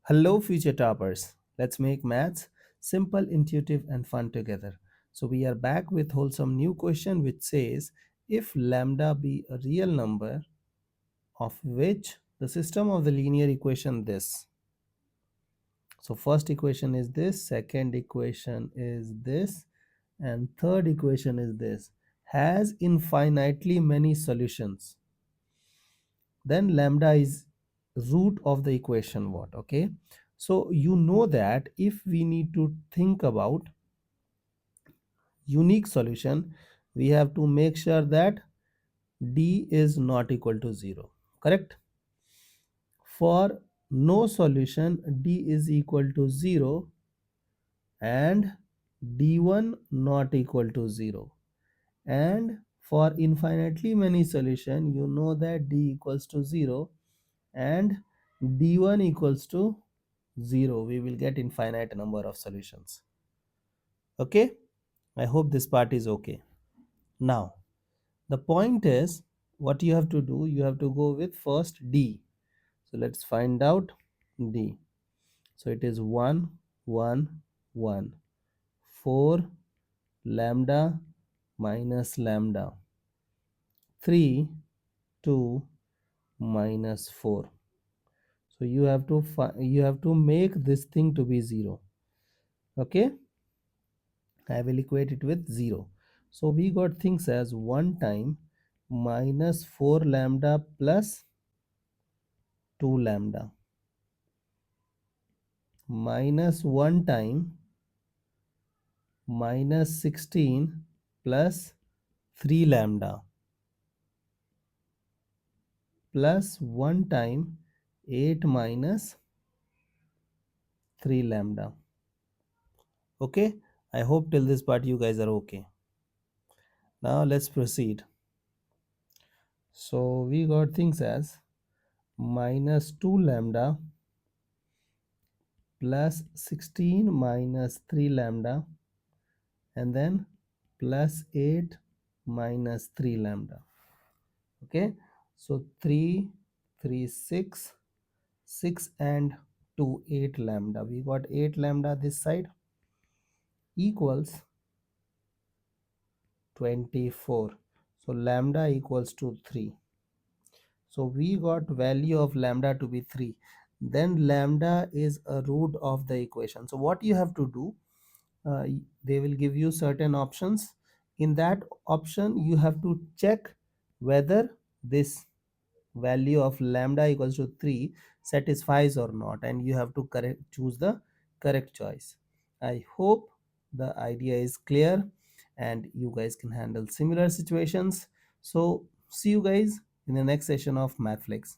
Hello, future toppers. Let's make maths simple, intuitive, and fun together. So, we are back with wholesome new question which says if lambda be a real number of which the system of the linear equation this. So, first equation is this, second equation is this, and third equation is this has infinitely many solutions, then lambda is root of the equation what. Okay, so you know that if we need to think about unique solution, we have to make sure that d is not equal to 0. Correct? For no solution, d is equal to 0 and d1 not equal to 0. And for infinitely many solution, you know that d equals to 0 and d1 equals to 0. We will get infinite number of solutions. Okay, I hope this part is okay. Now the point is, what you have to do, you have to go with first d. So let's find out d. So it is 1 1 1 4 lambda minus lambda 3 2 minus 4. So you have to make this thing to be 0. Okay, I will equate it with 0. So we got things as 1 time minus 4 lambda plus 2 lambda minus 1 time minus 16 plus 3 lambda plus 1 time 8 minus 3 lambda. Okay, I hope till this part you guys are okay. Now let's proceed. So we got things as minus 2 lambda plus 16 minus 3 lambda and then plus 8 minus 3 lambda. Okay, so 3 3 6 6 and 2 8 lambda. We got 8 lambda this side equals 24. So lambda equals to 3. So we got value of lambda to be 3. Then lambda is a root of the equation. So what you have to do, they will give you certain options. In that option you have to check whether this value of lambda equals to 3 satisfies or not, and you have to choose the correct choice. I hope the idea is clear and you guys can handle similar situations. So see you guys in the next session of Mathflix.